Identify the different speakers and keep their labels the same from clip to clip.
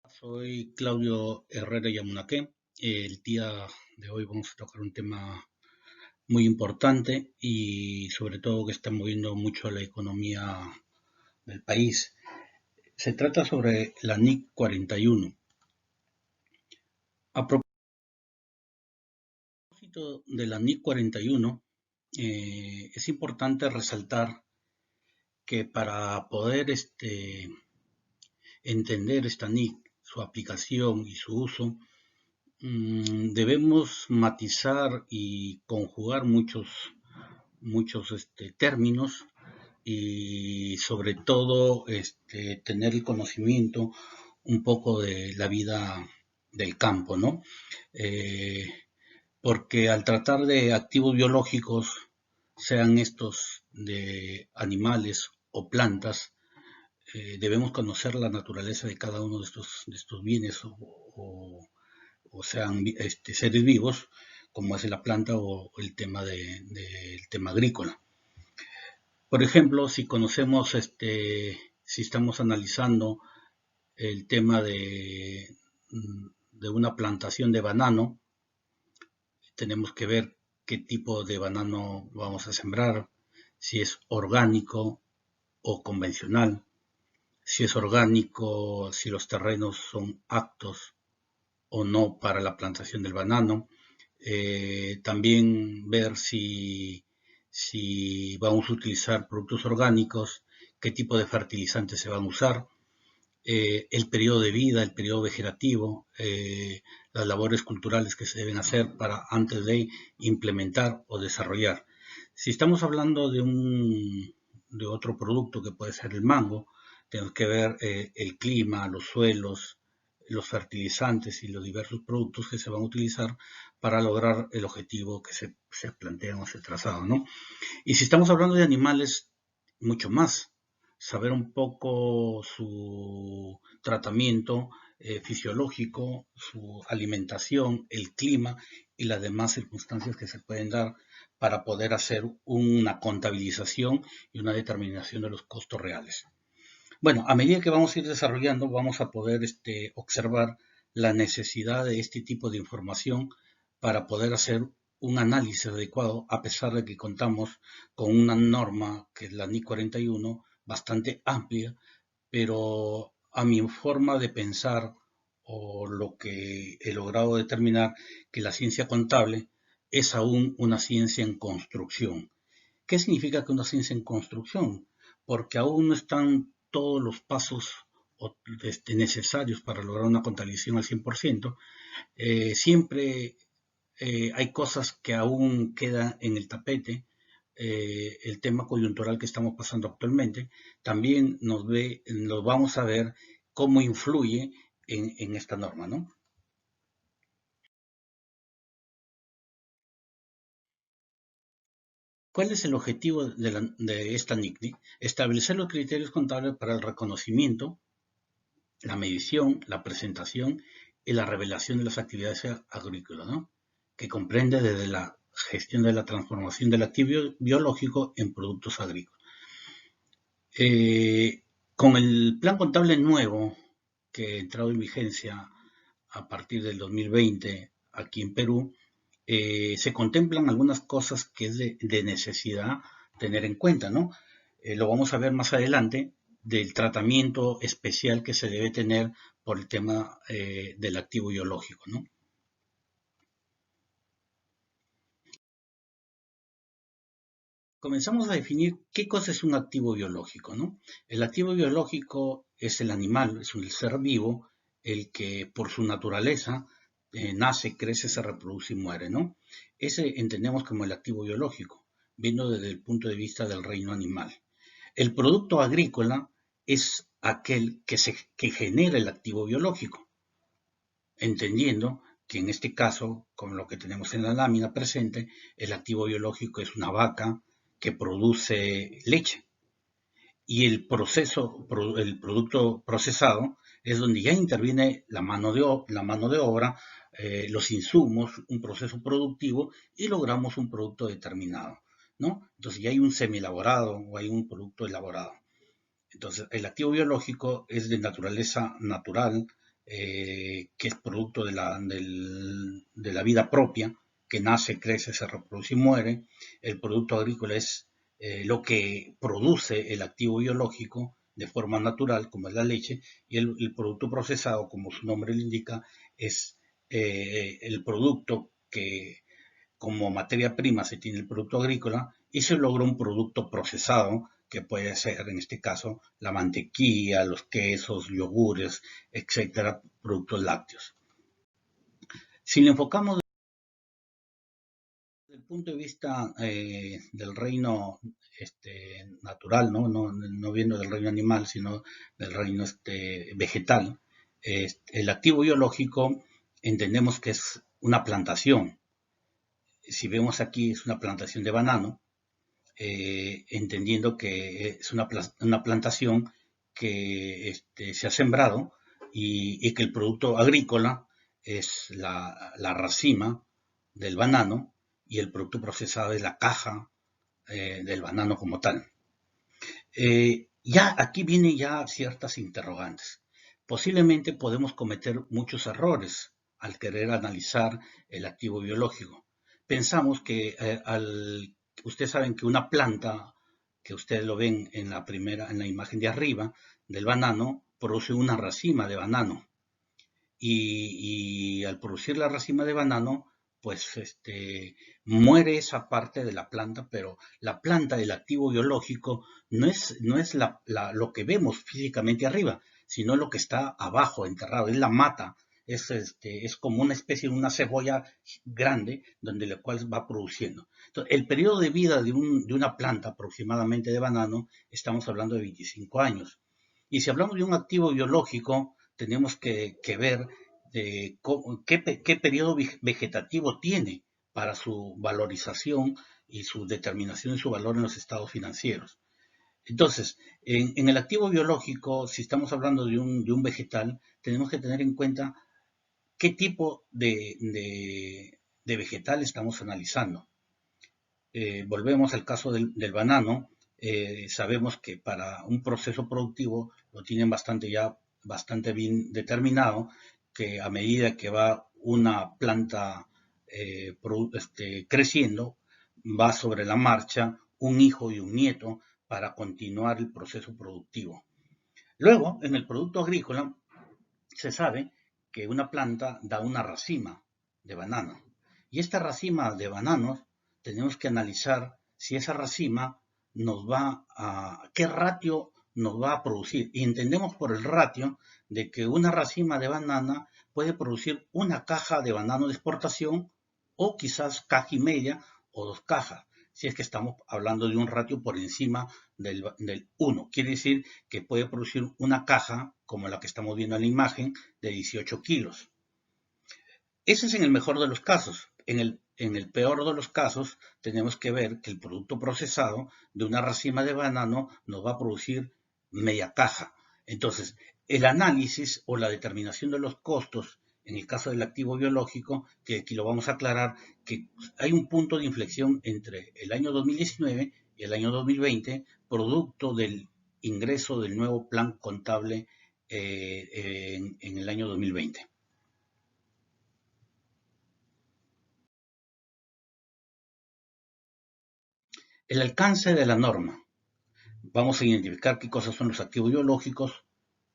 Speaker 1: Soy Claudio Herrera Yamunaqué. El día de hoy vamos a tocar un tema muy importante y sobre todo que está moviendo mucho la economía del país. Se trata sobre la NIC 41. A propósito de la NIC 41, es importante resaltar que para poder entender esta NIC, su aplicación y su uso, debemos matizar y conjugar muchos términos y sobre todo tener el conocimiento un poco de la vida del campo, ¿no? Eh, Porque al tratar de activos biológicos, sean estos de animales o plantas, debemos conocer la naturaleza de cada uno de estos bienes o sean seres vivos, como es la planta o el tema del tema agrícola. Por ejemplo, si conocemos, si estamos analizando el tema de una plantación de banano, tenemos que ver qué tipo de banano vamos a sembrar, si es orgánico o convencional, si es orgánico, si los terrenos son aptos o no para la plantación del banano. También ver si vamos a utilizar productos orgánicos, qué tipo de fertilizantes se van a usar, el periodo de vida, el periodo vegetativo, las labores culturales que se deben hacer para antes de implementar o desarrollar. Si estamos hablando de otro producto que puede ser el mango, tenemos que ver el clima, los suelos, los fertilizantes y los diversos productos que se van a utilizar para lograr el objetivo que se plantea o se trazado, ¿no? Y si estamos hablando de animales, mucho más. Saber un poco su tratamiento fisiológico, su alimentación, el clima y las demás circunstancias que se pueden dar para poder hacer una contabilización y una determinación de los costos reales. Bueno, a medida que vamos a ir desarrollando, vamos a poder observar la necesidad de este tipo de información para poder hacer un análisis adecuado, a pesar de que contamos con una norma que es la NI 41, bastante amplia, pero a mi forma de pensar o lo que he logrado determinar, que la ciencia contable es aún una ciencia en construcción. ¿Qué significa que una ciencia en construcción? Porque aún no están todos los pasos necesarios para lograr una contabilización al 100%. Siempre hay cosas que aún quedan en el tapete. El tema coyuntural que estamos pasando actualmente también nos vamos a ver cómo influye en esta norma, ¿no? ¿Cuál es el objetivo de esta NICNI? Establecer los criterios contables para el reconocimiento, la medición, la presentación y la revelación de las actividades agrícolas, ¿no? Que comprende desde la gestión de la transformación del activo biológico en productos agrícolas. Con el plan contable nuevo que ha entrado en vigencia a partir del 2020 aquí en Perú, se contemplan algunas cosas que es de necesidad tener en cuenta, ¿no? Lo vamos a ver más adelante del tratamiento especial que se debe tener por el tema del activo biológico, ¿no? Comenzamos a definir qué cosa es un activo biológico, ¿no? El activo biológico es el animal, es un ser vivo, el que por su naturaleza nace, crece, se reproduce y muere, ¿no? Ese entendemos como el activo biológico, viendo desde el punto de vista del reino animal. El producto agrícola es aquel que genera el activo biológico, entendiendo que en este caso, como lo que tenemos en la lámina presente, el activo biológico es una vaca que produce leche y el producto procesado es donde ya interviene la mano de obra, los insumos, un proceso productivo y logramos un producto determinado, ¿no? Entonces ya hay un semi-elaborado o hay un producto elaborado. Entonces, el activo biológico es de naturaleza natural, que es producto de la vida propia, que nace, crece, se reproduce y muere. El producto agrícola es lo que produce el activo biológico de forma natural, como es la leche, y el producto procesado, como su nombre le indica, es el producto que como materia prima se tiene el producto agrícola y se logra un producto procesado que puede ser, en este caso, la mantequilla, los quesos, yogures, etcétera, productos lácteos. Si le enfocamos desde el punto de vista del reino natural, ¿no? Viendo del reino animal, sino del reino vegetal, el activo biológico entendemos que es una plantación. Si vemos aquí es una plantación de banano, entendiendo que es una plantación que se ha sembrado y que el producto agrícola es la racima del banano y el producto procesado es la caja del banano como tal. Ya aquí vienen ya ciertas interrogantes. Posiblemente podemos cometer muchos errores al querer analizar el activo biológico. Pensamos que ustedes saben que una planta, que ustedes lo ven en en la imagen de arriba, del banano, produce una racima de banano y al producir la racima de banano, pues muere esa parte de la planta, pero la planta, el activo biológico, no es lo que vemos físicamente arriba, sino lo que está abajo, enterrado, es la mata, es como una especie de una cebolla grande donde la cual va produciendo. Entonces, el periodo de vida de una planta aproximadamente de banano, estamos hablando de 25 años. Y si hablamos de un activo biológico, tenemos que ver qué periodo vegetativo tiene para su valorización y su determinación de su valor en los estados financieros. Entonces, en el activo biológico, si estamos hablando de un vegetal, tenemos que tener en cuenta qué tipo de vegetal estamos analizando. Volvemos al caso del banano. Sabemos que para un proceso productivo lo tienen bastante bien determinado, que a medida que va una planta creciendo, va sobre la marcha un hijo y un nieto para continuar el proceso productivo. Luego, en el producto agrícola, se sabe que una planta da una racima de banano. Y esta racima de bananos tenemos que analizar si esa racima qué ratio nos va a producir. Y entendemos por el ratio de que una racima de banana puede producir una caja de banano de exportación o quizás caja y media o dos cajas, si es que estamos hablando de un ratio por encima del 1. Quiere decir que puede producir una caja, como la que estamos viendo en la imagen, de 18 kilos. Ese es en el mejor de los casos. En el peor de los casos, tenemos que ver que el producto procesado de una racima de banano nos va a producir media caja. Entonces, el análisis o la determinación de los costos, en el caso del activo biológico, que aquí lo vamos a aclarar, que hay un punto de inflexión entre el año 2019 y el año 2020, producto del ingreso del nuevo plan contable en el año 2020. El alcance de la norma. Vamos a identificar qué cosas son los activos biológicos,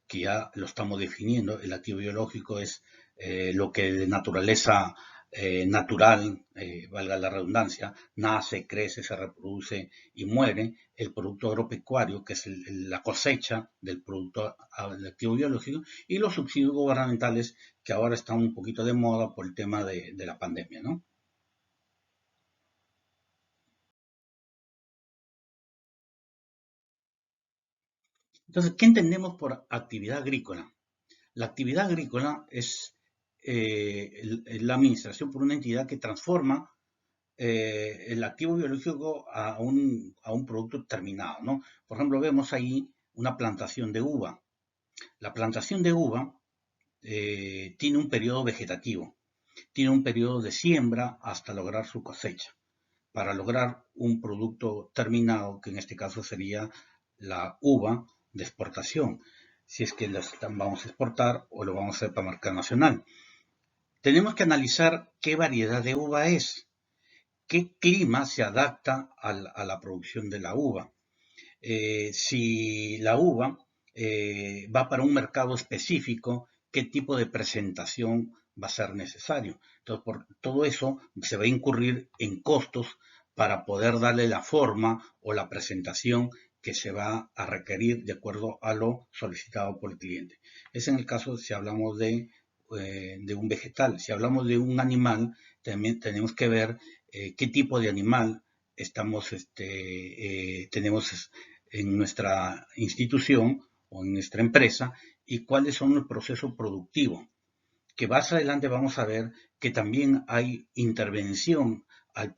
Speaker 1: que ya lo estamos definiendo. El activo biológico es lo que de naturaleza natural, valga la redundancia, nace, crece, se reproduce y muere. El producto agropecuario, que es la cosecha del producto del activo biológico, y los subsidios gubernamentales, que ahora están un poquito de moda por el tema de la pandemia, ¿no? Entonces, ¿qué entendemos por actividad agrícola? La actividad agrícola es la administración por una entidad que transforma el activo biológico a un producto terminado, ¿no? Por ejemplo, vemos ahí una plantación de uva. La plantación de uva tiene un periodo vegetativo, tiene un periodo de siembra hasta lograr su cosecha, para lograr un producto terminado, que en este caso sería la uva de exportación. si es que vamos a exportar o lo vamos a hacer para mercado nacional. Tenemos que analizar qué variedad de uva es, qué clima se adapta a la producción de la uva. Si la uva va para un mercado específico, qué tipo de presentación va a ser necesario. Entonces, por todo eso se va a incurrir en costos para poder darle la forma o la presentación que se va a requerir de acuerdo a lo solicitado por el cliente. Es en el caso si hablamos de un vegetal. Si hablamos de un animal, también tenemos que ver qué tipo de animal tenemos en nuestra institución o en nuestra empresa y cuáles son el proceso productivo. Que más adelante vamos a ver que también hay intervención al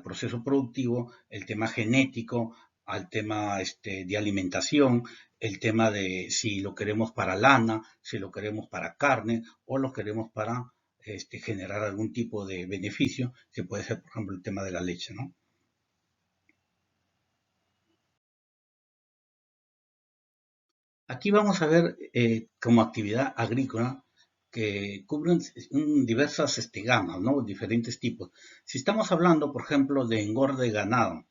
Speaker 1: proceso productivo, el tema genético, al tema de alimentación, el tema de si lo queremos para lana, si lo queremos para carne o lo queremos para generar algún tipo de beneficio, que puede ser, por ejemplo, el tema de la leche, ¿no? Aquí vamos a ver como actividad agrícola que cubren diversas gamas, ¿no? Diferentes tipos. Si estamos hablando, por ejemplo, de engorde de ganado,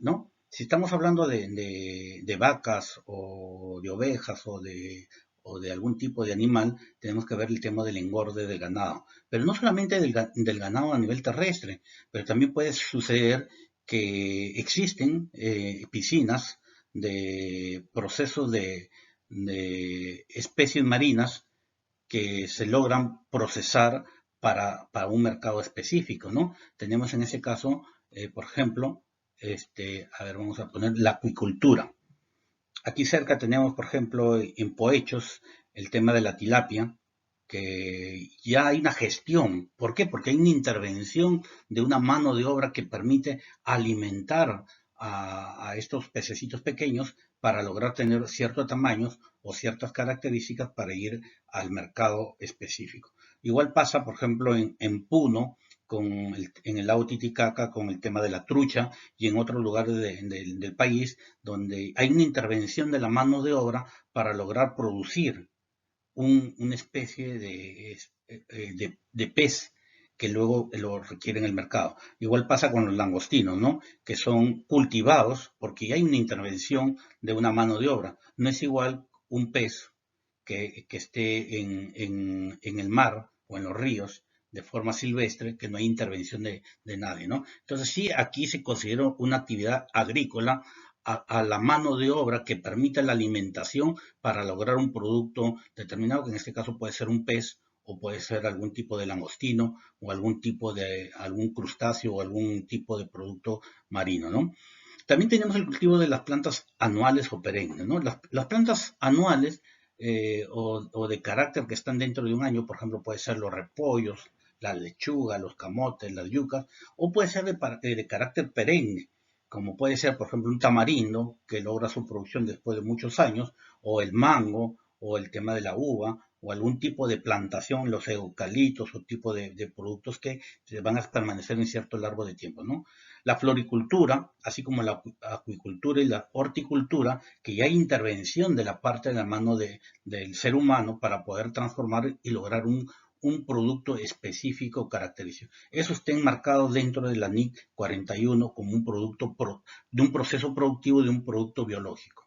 Speaker 1: ¿no? Si estamos hablando de vacas o de ovejas o de algún tipo de animal, tenemos que ver el tema del engorde del ganado. Pero no solamente del ganado a nivel terrestre, pero también puede suceder que existen piscinas de procesos de especies marinas que se logran procesar para un mercado específico, ¿no? Tenemos en ese caso, por ejemplo, a ver, vamos a poner la acuicultura. Aquí cerca tenemos, por ejemplo, en Poechos, el tema de la tilapia, que ya hay una gestión. ¿Por qué? Porque hay una intervención de una mano de obra que permite alimentar a estos pececitos pequeños para lograr tener ciertos tamaños o ciertas características para ir al mercado específico. Igual pasa, por ejemplo, en Puno, en el lago Titicaca, con el tema de la trucha y en otros lugares del país, donde hay una intervención de la mano de obra para lograr producir una especie de pez que luego lo requiere en el mercado. Igual pasa con los langostinos, ¿no? Que son cultivados porque hay una intervención de una mano de obra. No es igual un pez que esté en el mar o en los ríos de forma silvestre, que no hay intervención de nadie, ¿no? Entonces sí, aquí se considera una actividad agrícola a la mano de obra que permite la alimentación para lograr un producto determinado, que en este caso puede ser un pez o puede ser algún tipo de langostino o algún crustáceo o algún tipo de producto marino, ¿no? También tenemos el cultivo de las plantas anuales o perennes, ¿no? Las plantas anuales o de carácter que están dentro de un año, por ejemplo, puede ser los repollos, la lechuga, los camotes, las yucas, o puede ser de carácter perenne, como puede ser, por ejemplo, un tamarindo que logra su producción después de muchos años, o el mango, o el tema de la uva, o algún tipo de plantación, los eucaliptos o tipo de productos que van a permanecer en cierto largo de tiempo, ¿no? La floricultura, así como la acuicultura y la horticultura, que ya hay intervención de la parte de la mano del ser humano para poder transformar y lograr un producto específico característico. Eso está enmarcado dentro de la NIC 41 como un producto de un proceso productivo de un producto biológico.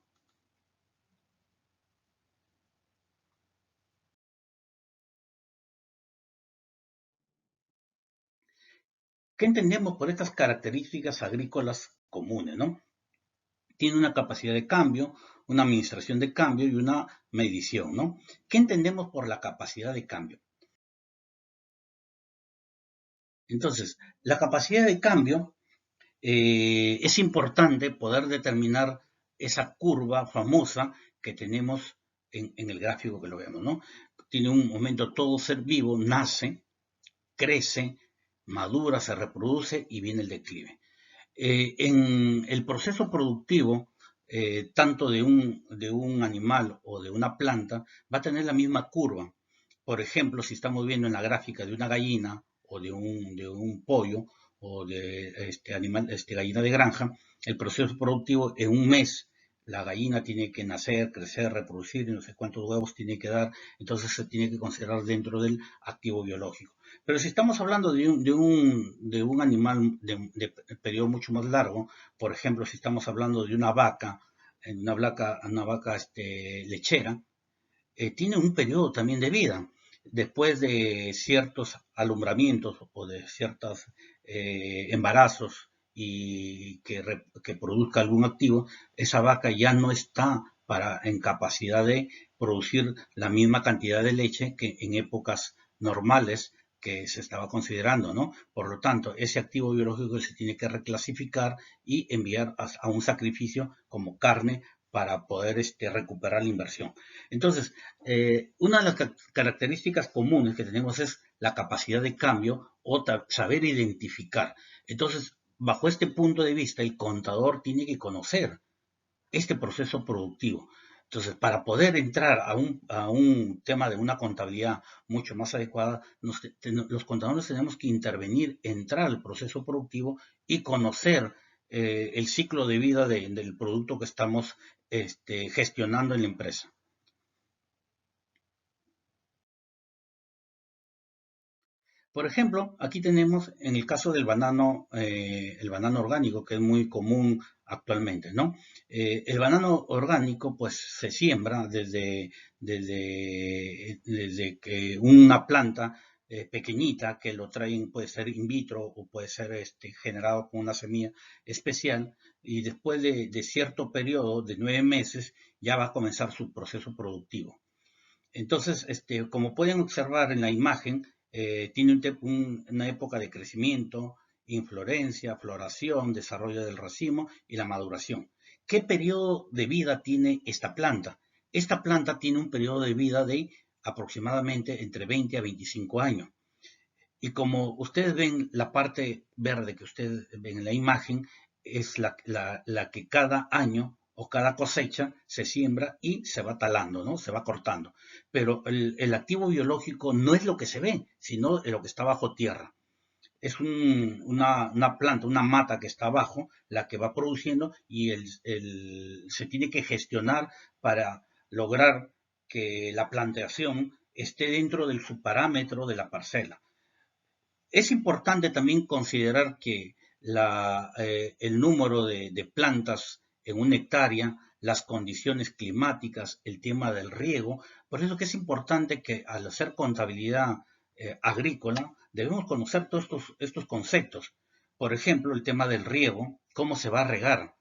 Speaker 1: ¿Qué entendemos por estas características agrícolas comunes, no? Tiene una capacidad de cambio, una administración de cambio y una medición, ¿no? ¿Qué entendemos por la capacidad de cambio? Entonces, la capacidad de cambio es importante poder determinar esa curva famosa que tenemos en el gráfico que lo vemos, ¿no? Tiene un momento todo ser vivo, nace, crece, madura, se reproduce y viene el declive. En el proceso productivo, tanto de un animal o de una planta, va a tener la misma curva. Por ejemplo, si estamos viendo en la gráfica de una gallina o de un pollo o de animal, gallina de granja, el proceso productivo en un mes la gallina tiene que nacer, crecer, reproducir y no sé cuántos huevos tiene que dar, entonces se tiene que considerar dentro del activo biológico. Pero si estamos hablando de un animal de periodo mucho más largo, por ejemplo, si estamos hablando de una vaca lechera, tiene un periodo también de vida. Después de ciertos alumbramientos o de ciertos embarazos y que produzca algún activo, esa vaca ya no está en capacidad de producir la misma cantidad de leche que en épocas normales que se estaba considerando, ¿no? Por lo tanto, ese activo biológico se tiene que reclasificar y enviar a un sacrificio como carne para poder recuperar la inversión. Entonces, una de las características comunes que tenemos es la capacidad de cambio o saber identificar. Entonces, bajo este punto de vista, el contador tiene que conocer este proceso productivo. Entonces, para poder entrar a un tema de una contabilidad mucho más adecuada, los contadores tenemos que intervenir, entrar al proceso productivo y conocer el ciclo de vida del producto que estamos gestionando en la empresa. Por ejemplo, aquí tenemos en el caso del banano, el banano orgánico, que es muy común actualmente, ¿no? El banano orgánico, pues, se siembra desde que una planta pequeñita que lo traen, puede ser in vitro o puede ser generado con una semilla especial, y después de cierto periodo de 9 meses ya va a comenzar su proceso productivo. Entonces, como pueden observar en la imagen, tiene una época de crecimiento, inflorencia, floración, desarrollo del racimo y la maduración. ¿Qué periodo de vida tiene esta planta? Esta planta tiene un periodo de vida de aproximadamente entre 20 a 25 años. Y como ustedes ven, la parte verde que ustedes ven en la imagen es la que cada año o cada cosecha se siembra y se va talando, ¿no? Se va cortando. Pero el activo biológico no es lo que se ve, sino lo que está bajo tierra. Es una planta, una mata que está abajo, la que va produciendo y se tiene que gestionar para lograr que la plantación esté dentro del subparámetro de la parcela. Es importante también considerar que el número de plantas en una hectárea, las condiciones climáticas, el tema del riego, por eso que es importante que al hacer contabilidad agrícola debemos conocer todos estos conceptos. Por ejemplo, el tema del riego, cómo se va a regar.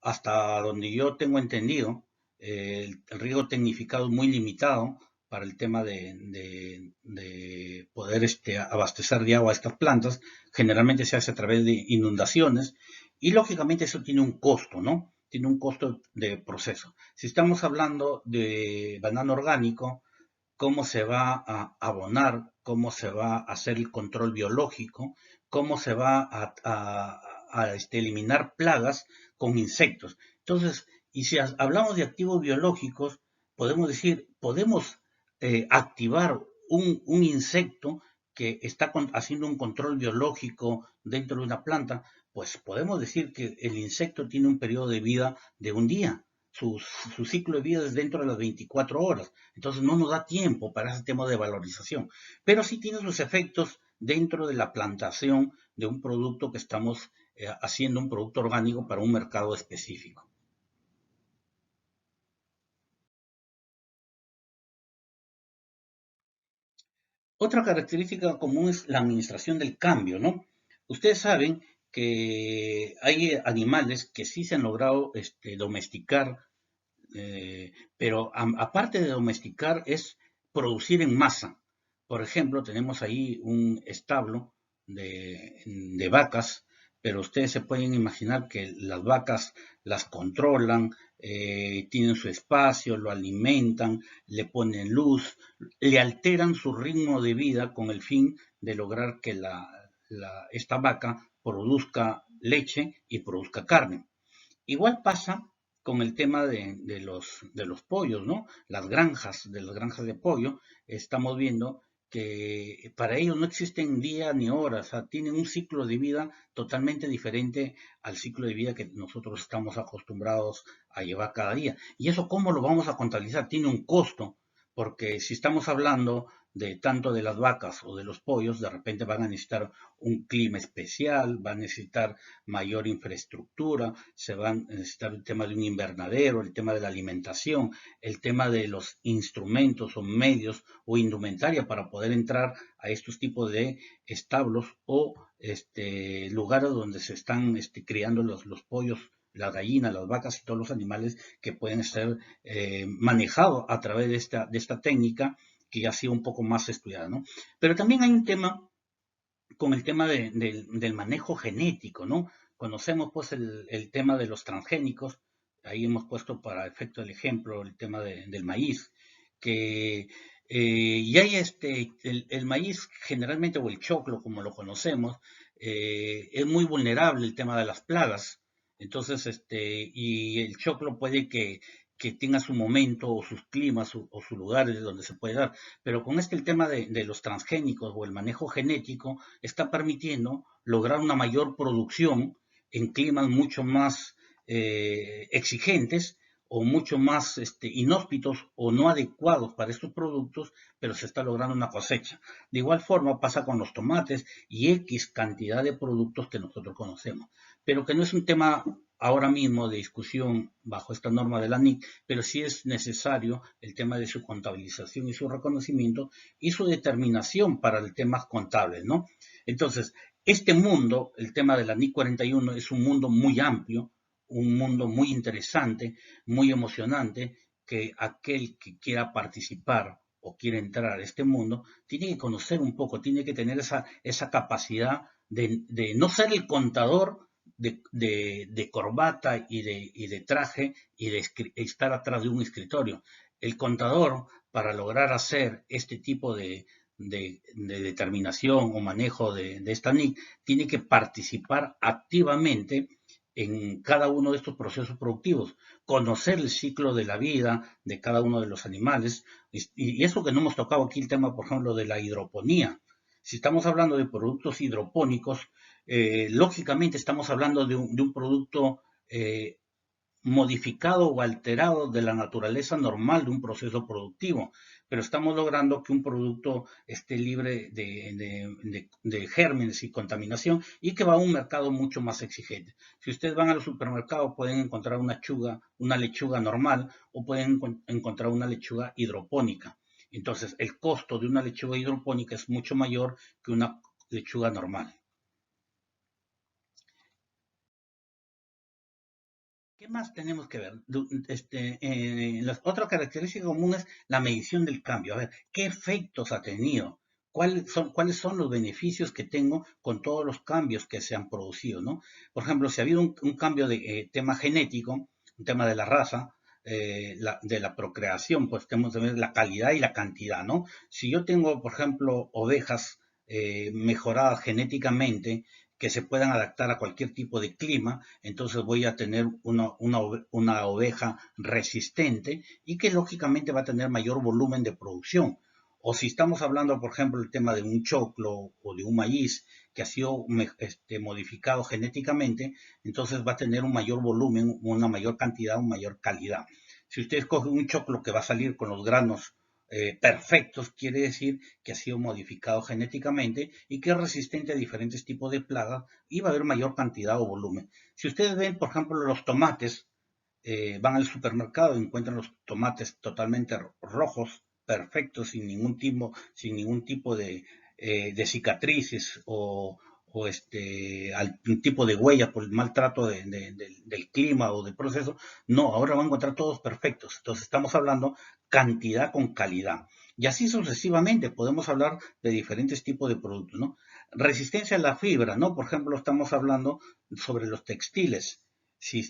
Speaker 1: Hasta donde yo tengo entendido, el riego tecnificado es muy limitado para el tema de poder abastecer de agua a estas plantas. Generalmente se hace a través de inundaciones y lógicamente eso tiene un costo, ¿no? Tiene un costo de proceso. Si estamos hablando de banano orgánico, cómo se va a abonar, cómo se va a hacer el control biológico, cómo se va a eliminar plagas con insectos. Entonces, y si hablamos de activos biológicos, podemos decir, podemos activar un insecto que está haciendo un control biológico dentro de una planta, pues podemos decir que el insecto tiene un periodo de vida de un día. Su, su ciclo de vida es dentro de las 24 horas. Entonces no nos da tiempo para ese tema de valorización. Pero sí tiene sus efectos dentro de la plantación de un producto que estamos haciendo, un producto orgánico para un mercado específico. Otra característica común es la administración del cambio, ¿no? Ustedes saben que hay animales que sí se han logrado domesticar, pero aparte de domesticar es producir en masa. Por ejemplo, tenemos ahí un establo de vacas, pero ustedes se pueden imaginar que las vacas las controlan, tienen su espacio, lo alimentan, le ponen luz, le alteran su ritmo de vida con el fin de lograr que esta vaca produzca leche y produzca carne. Igual pasa con el tema de los pollos, ¿no? De las granjas de pollo, estamos viendo que para ellos no existen día ni horas, o sea, tienen un ciclo de vida totalmente diferente al ciclo de vida que nosotros estamos acostumbrados a llevar cada día. ¿Y eso cómo lo vamos a contabilizar? Tiene un costo, porque si estamos hablando de tanto de las vacas o de los pollos, de repente van a necesitar un clima especial, van a necesitar mayor infraestructura, se van a necesitar el tema de un invernadero, el tema de la alimentación, el tema de los instrumentos o medios o indumentaria para poder entrar a estos tipos de establos o lugares donde se están criando los pollos, las gallinas, las vacas y todos los animales que pueden ser manejados a través de esta técnica que ya ha sido un poco más estudiada, ¿no? Pero también hay un tema con el tema del manejo genético, ¿no? Conocemos pues el tema de los transgénicos, ahí hemos puesto para efecto el ejemplo el tema del maíz, que y hay el maíz generalmente o el choclo como lo conocemos, es muy vulnerable el tema de las plagas, entonces y el choclo puede que tenga su momento o sus climas o sus lugares donde se puede dar, pero con el tema de los transgénicos o el manejo genético está permitiendo lograr una mayor producción en climas mucho más exigentes o mucho más inhóspitos o no adecuados para estos productos, pero se está logrando una cosecha. De igual forma pasa con los tomates y X cantidad de productos que nosotros conocemos, pero que no es un tema ahora mismo de discusión bajo esta norma de la NIC, pero sí es necesario el tema de su contabilización y su reconocimiento y su determinación para el tema contable, ¿no? Entonces, este mundo, el tema de la NIC 41, es un mundo muy amplio, un mundo muy interesante, muy emocionante, que aquel que quiera participar o quiere entrar a este mundo, tiene que conocer un poco, tiene que tener esa capacidad de no ser el contador de corbata y de traje y de estar atrás de un escritorio. El contador, para lograr hacer este tipo de determinación o manejo de esta NIC, tiene que participar activamente en cada uno de estos procesos productivos, conocer el ciclo de la vida de cada uno de los animales, y eso que no hemos tocado aquí el tema, por ejemplo, de la hidroponía. Si estamos hablando de productos hidropónicos, lógicamente estamos hablando de un producto modificado o alterado de la naturaleza normal de un proceso productivo, pero estamos logrando que un producto esté libre de gérmenes y contaminación y que va a un mercado mucho más exigente. Si ustedes van al supermercado pueden encontrar una lechuga normal o pueden encontrar una lechuga hidropónica. Entonces, el costo de una lechuga hidropónica es mucho mayor que una lechuga normal. ¿Qué más tenemos que ver? Las otras características comunes, la medición del cambio. A ver, ¿qué efectos ha tenido? Cuáles son los beneficios que tengo con todos los cambios que se han producido, ¿no? Por ejemplo, si ha habido un cambio de tema genético, un tema de la raza, de la procreación, pues tenemos que ver la calidad y la cantidad, ¿no? Si yo tengo, por ejemplo, ovejas mejoradas genéticamente, que se puedan adaptar a cualquier tipo de clima, entonces voy a tener una oveja resistente y que lógicamente va a tener mayor volumen de producción. O si estamos hablando, por ejemplo, el tema de un choclo o de un maíz que ha sido modificado genéticamente, entonces va a tener un mayor volumen, una mayor cantidad, una mayor calidad. Si usted escoge un choclo que va a salir con los granos perfectos, quiere decir que ha sido modificado genéticamente y que es resistente a diferentes tipos de plagas y va a haber mayor cantidad o volumen. Si ustedes ven, por ejemplo, los tomates, van al supermercado y encuentran los tomates totalmente rojos, perfectos, sin ningún tipo de cicatrices o un tipo de huella por el maltrato del clima o del proceso. No, ahora van a encontrar todos perfectos. Entonces estamos hablando cantidad con calidad. Y así sucesivamente podemos hablar de diferentes tipos de productos, ¿no? Resistencia a la fibra, ¿no? Por ejemplo, estamos hablando sobre los textiles. Si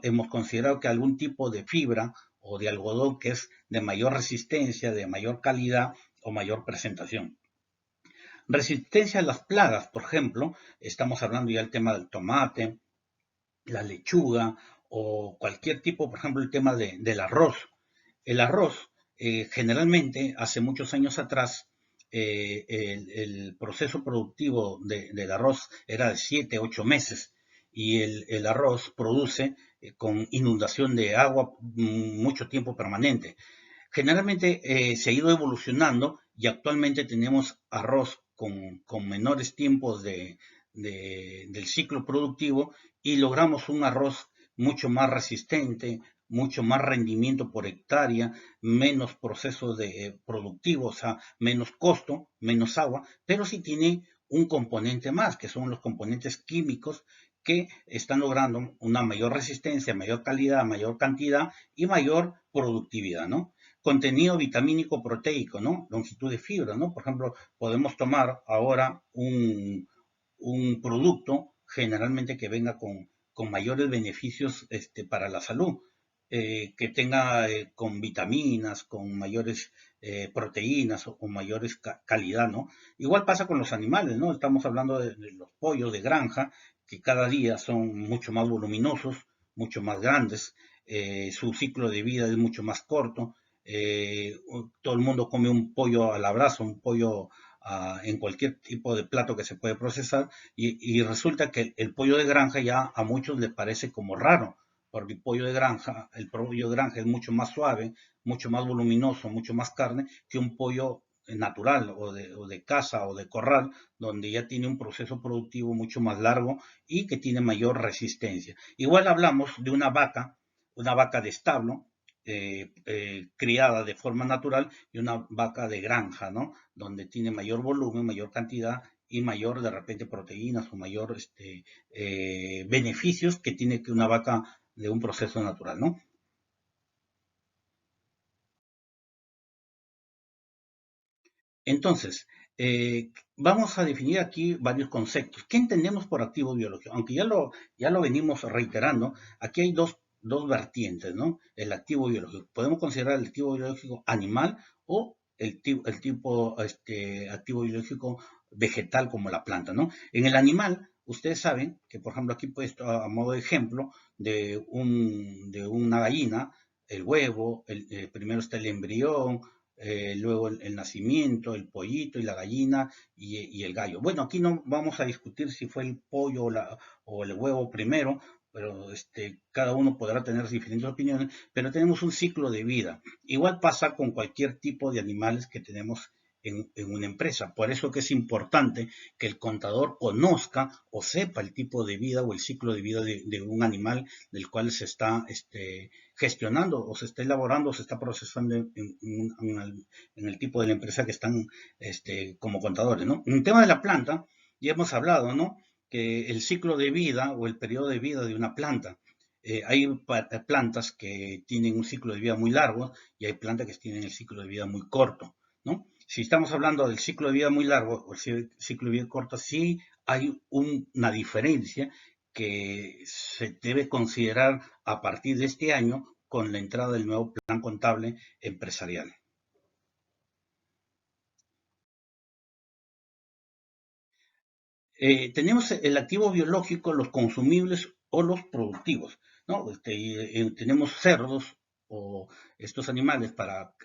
Speaker 1: hemos considerado que algún tipo de fibra o de algodón que es de mayor resistencia, de mayor calidad o mayor presentación. Resistencia a las plagas, por ejemplo, estamos hablando ya del tema del tomate, la lechuga o cualquier tipo, por ejemplo, el tema del arroz. El arroz, generalmente, hace muchos años atrás, el proceso productivo del arroz era de 7, 8 meses y el arroz produce con inundación de agua mucho tiempo permanente. Generalmente se ha ido evolucionando y actualmente tenemos arroz con menores tiempos del ciclo productivo y logramos un arroz mucho más resistente, mucho más rendimiento por hectárea, menos proceso de productivo, o sea, menos costo, menos agua, pero sí tiene un componente más, que son los componentes químicos que están logrando una mayor resistencia, mayor calidad, mayor cantidad y mayor productividad, ¿no? Contenido vitamínico proteico, ¿no? Longitud de fibra, ¿no? Por ejemplo, podemos tomar ahora un producto generalmente que venga con mayores beneficios para la salud, que tenga con vitaminas, con mayores proteínas o mayores calidad, ¿no? Igual pasa con los animales, ¿no? Estamos hablando de los pollos de granja, que cada día son mucho más voluminosos, mucho más grandes, su ciclo de vida es mucho más corto, eh, todo el mundo come un pollo al abrazo, un pollo en cualquier tipo de plato que se puede procesar y resulta que el pollo de granja ya a muchos les parece como raro, porque el pollo de granja es mucho más suave, mucho más voluminoso, mucho más carne que un pollo natural o de casa o de corral, donde ya tiene un proceso productivo mucho más largo y que tiene mayor resistencia. Igual hablamos de una vaca de establo, criada de forma natural y una vaca de granja, ¿no? Donde tiene mayor volumen, mayor cantidad y mayor de repente proteínas o mayor beneficios que tiene que una vaca de un proceso natural, ¿no? Entonces, vamos a definir aquí varios conceptos. ¿Qué entendemos por activo biológico? Aunque ya lo venimos reiterando, aquí hay dos vertientes, ¿no? El activo biológico. Podemos considerar el activo biológico animal o el tipo activo biológico vegetal como la planta, ¿no? En el animal, ustedes saben que, por ejemplo, aquí puesto a modo de ejemplo de una gallina, el huevo, primero está el embrión, luego el nacimiento, el pollito y la gallina y el gallo. Bueno, aquí no vamos a discutir si fue el pollo o el huevo primero, pero cada uno podrá tener diferentes opiniones, pero tenemos un ciclo de vida. Igual pasa con cualquier tipo de animales que tenemos en una empresa. Por eso que es importante que el contador conozca o sepa el tipo de vida o el ciclo de vida de un animal del cual se está gestionando o se está elaborando o se está procesando en el tipo de la empresa que están como contadores, ¿no? En el tema de la planta, ya hemos hablado, ¿no? Que el ciclo de vida o el periodo de vida de una planta, hay plantas que tienen un ciclo de vida muy largo y hay plantas que tienen el ciclo de vida muy corto, ¿no? Si estamos hablando del ciclo de vida muy largo o el ciclo de vida corto, sí hay una diferencia que se debe considerar a partir de este año con la entrada del nuevo plan contable empresarial. Tenemos el activo biológico, los consumibles o los productivos, ¿no? Tenemos cerdos o estos animales para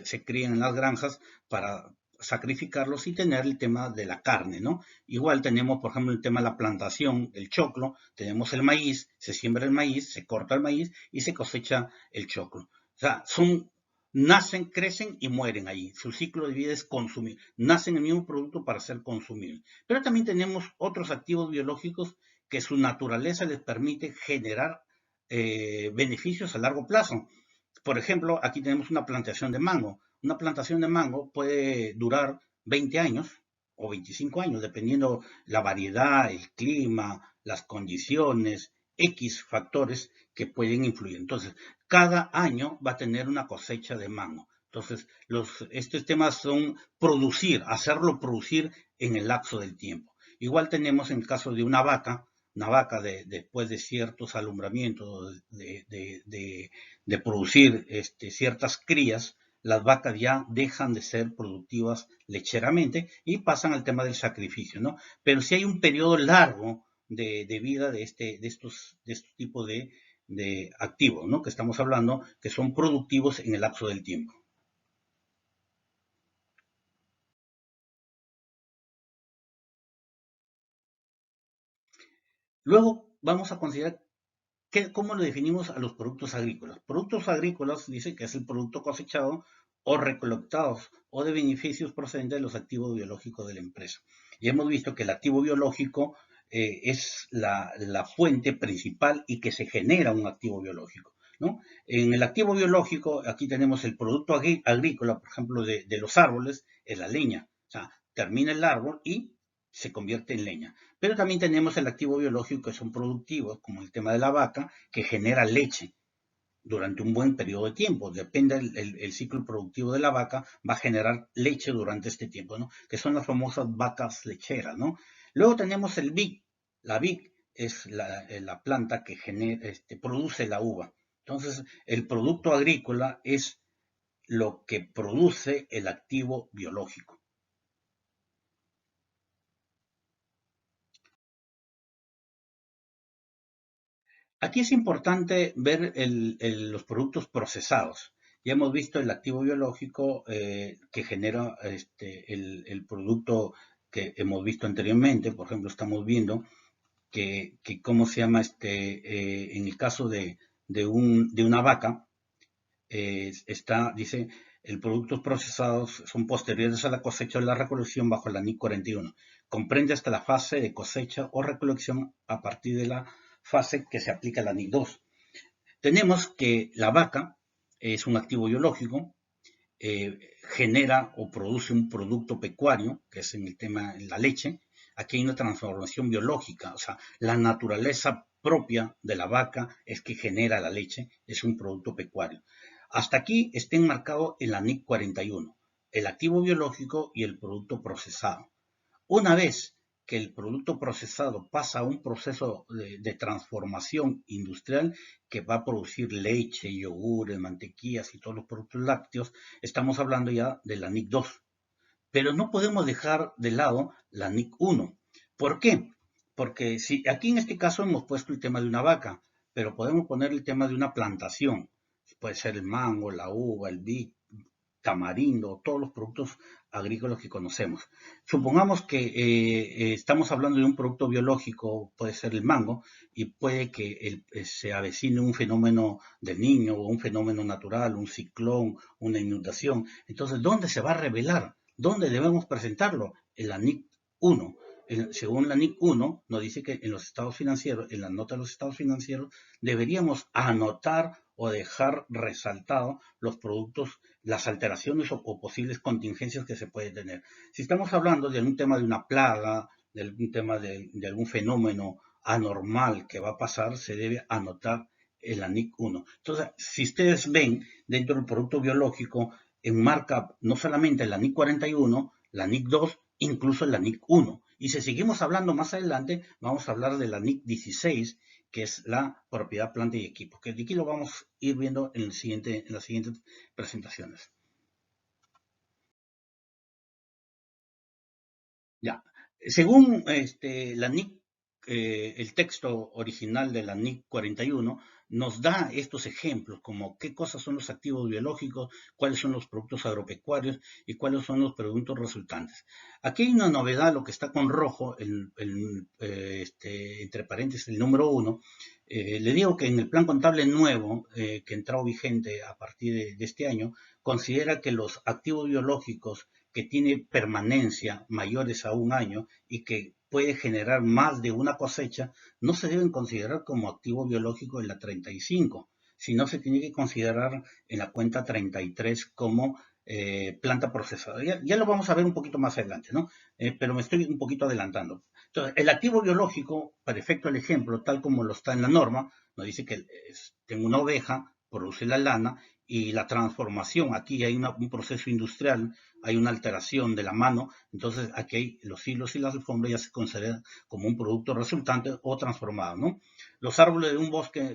Speaker 1: se crían en las granjas para sacrificarlos y tener el tema de la carne, ¿no? Igual tenemos, por ejemplo, el tema de la plantación, el choclo, tenemos el maíz, se siembra el maíz, se corta el maíz y se cosecha el choclo. O sea, nacen, crecen y mueren ahí. Su ciclo de vida es consumir. Nacen el mismo producto para ser consumible. Pero también tenemos otros activos biológicos que su naturaleza les permite generar beneficios a largo plazo. Por ejemplo, aquí tenemos una plantación de mango. Una plantación de mango puede durar 20 años o 25 años, dependiendo la variedad, el clima, las condiciones, X factores que pueden influir. Entonces, cada año va a tener una cosecha de mango. Entonces, estos temas son producir, hacerlo producir en el lapso del tiempo. Igual tenemos en el caso de una vaca después de ciertos alumbramientos, de producir ciertas crías, las vacas ya dejan de ser productivas lecheramente y pasan al tema del sacrificio, ¿no? Pero si hay un periodo largo de vida de estos tipos de activos, ¿no? Que estamos hablando, que son productivos en el lapso del tiempo. Luego vamos a considerar cómo lo definimos a los productos agrícolas. Productos agrícolas dice que es el producto cosechado o recolectados o de beneficios procedentes de los activos biológicos de la empresa. Y hemos visto que el activo biológico es la fuente principal y que se genera un activo biológico, ¿no? En el activo biológico, aquí tenemos el producto agrícola, por ejemplo, de los árboles, es la leña. O sea, termina el árbol y se convierte en leña. Pero también tenemos el activo biológico que son productivos, como el tema de la vaca, que genera leche durante un buen periodo de tiempo. Depende el ciclo productivo de la vaca, va a generar leche durante este tiempo, ¿no? Que son las famosas vacas lecheras, ¿no? Luego tenemos el vid. La vid es la planta que produce la uva. Entonces, el producto agrícola es lo que produce el activo biológico. Aquí es importante ver los productos procesados. Ya hemos visto el activo biológico que genera el producto que hemos visto anteriormente. Por ejemplo, estamos viendo que ¿cómo se llama? En el caso de una vaca, dice, el productos procesados son posteriores a la cosecha o la recolección bajo la NIC 41. Comprende hasta la fase de cosecha o recolección a partir de la fase que se aplica la NIC 2. Tenemos que la vaca es un activo biológico, genera o produce un producto pecuario, que es en el tema de la leche. Aquí hay una transformación biológica, o sea, la naturaleza propia de la vaca es que genera la leche, es un producto pecuario. Hasta aquí está enmarcado en la NIC 41, el activo biológico y el producto procesado. Una vez que el producto procesado pasa a un proceso de transformación industrial que va a producir leche, yogures, mantequillas y todos los productos lácteos, estamos hablando ya de la NIC 2. Pero no podemos dejar de lado la NIC 1. ¿Por qué? Porque si aquí en este caso hemos puesto el tema de una vaca, pero podemos poner el tema de una plantación. Puede ser el mango, la uva, el vid, tamarindo, todos los productos agrícolas que conocemos. Supongamos que estamos hablando de un producto biológico, puede ser el mango, y puede que se avecine un fenómeno del niño o un fenómeno natural, un ciclón, una inundación. Entonces, ¿dónde se va a revelar? ¿Dónde debemos presentarlo? En la NIC 1. Según la NIC 1, nos dice que en los estados financieros, en la nota de los estados financieros, deberíamos anotar o dejar resaltado los productos, las alteraciones o posibles contingencias que se puede tener. Si estamos hablando de un tema de una plaga, de algún tema de algún fenómeno anormal que va a pasar, se debe anotar en la NIC 1. Entonces, si ustedes ven dentro del producto biológico, enmarca no solamente la NIC 41, la NIC 2, incluso la NIC 1. Y si seguimos hablando más adelante, vamos a hablar de la NIC 16, que es la propiedad, planta y equipo, que de aquí lo vamos a ir viendo en las siguientes presentaciones. Ya. Según la NIC, el texto original de la NIC 41 nos da estos ejemplos, como qué cosas son los activos biológicos, cuáles son los productos agropecuarios y cuáles son los productos resultantes. Aquí hay una novedad, lo que está con rojo, entre paréntesis, el número 1. Le digo que en el plan contable nuevo, que entró vigente a partir de este año, considera que los activos biológicos que tiene permanencia mayores a un año y que puede generar más de una cosecha, no se deben considerar como activo biológico en la 35, sino se tiene que considerar en la cuenta 33 como planta procesada. Ya lo vamos a ver un poquito más adelante, ¿no? Pero me estoy un poquito adelantando. Entonces, el activo biológico, para efecto del ejemplo, tal como lo está en la norma, nos dice que tengo una oveja, produce la lana y la transformación, aquí hay un proceso industrial, hay una alteración de la mano, entonces aquí hay los hilos y las alfombras ya se consideran como un producto resultante o transformado, ¿no? Los árboles de un bosque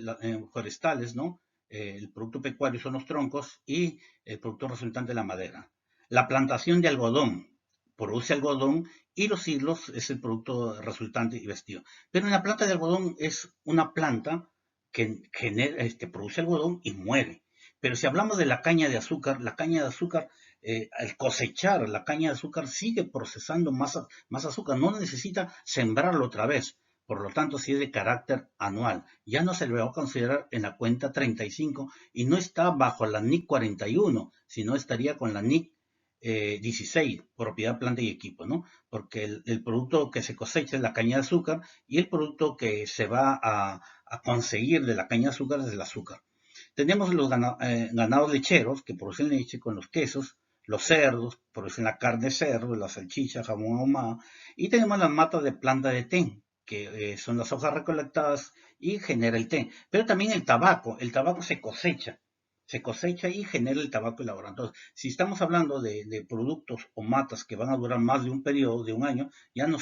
Speaker 1: forestales, ¿no? El producto pecuario son los troncos y el producto resultante la madera. La plantación de algodón produce algodón y los hilos es el producto resultante y vestido. Pero en la planta de algodón es una planta que produce algodón y muere. Pero si hablamos de la caña de azúcar, al cosechar la caña de azúcar sigue procesando más azúcar, no necesita sembrarlo otra vez. Por lo tanto, si es de carácter anual, ya no se le va a considerar en la cuenta 35 y no está bajo la NIC 41, sino estaría con la NIC 16, propiedad, planta y equipo, ¿no? Porque el producto que se cosecha es la caña de azúcar y el producto que se va a conseguir de la caña de azúcar es el azúcar. Tenemos los ganados lecheros que producen leche con los quesos, los cerdos producen la carne de cerdo, la salchicha, jamón ahumado, y tenemos las matas de planta de té, que son las hojas recolectadas y genera el té. Pero también el tabaco se cosecha y genera el tabaco elaborado. Entonces, si estamos hablando de productos o matas que van a durar más de un periodo de un año, ya no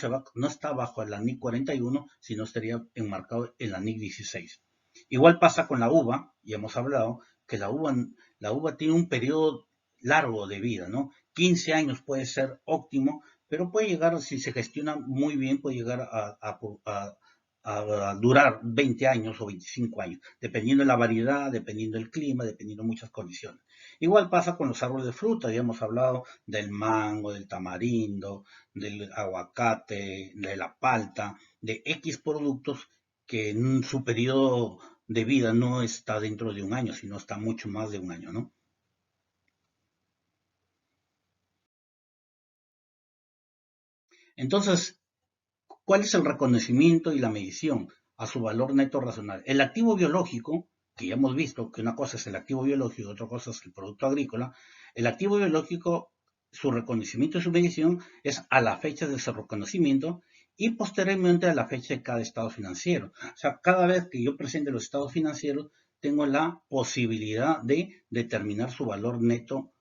Speaker 1: está bajo la NIC 41, sino estaría enmarcado en la NIC 16. Igual pasa con la uva, y hemos hablado que la uva tiene un periodo largo de vida, ¿no? 15 años puede ser óptimo, pero puede llegar, si se gestiona muy bien, puede llegar a durar 20 años o 25 años, dependiendo de la variedad, dependiendo del clima, dependiendo de muchas condiciones. Igual pasa con los árboles de fruta, ya hemos hablado del mango, del tamarindo, del aguacate, de la palta, de X productos que en su periodo de vida no está dentro de un año, sino está mucho más de un año, ¿no? Entonces, ¿cuál es el reconocimiento y la medición a su valor neto racional? El activo biológico, que ya hemos visto que una cosa es el activo biológico y otra cosa es el producto agrícola, el activo biológico, su reconocimiento y su medición es a la fecha de su reconocimiento y posteriormente a la fecha de cada estado financiero. O sea, cada vez que yo presente los estados financieros, tengo la posibilidad de determinar su valor neto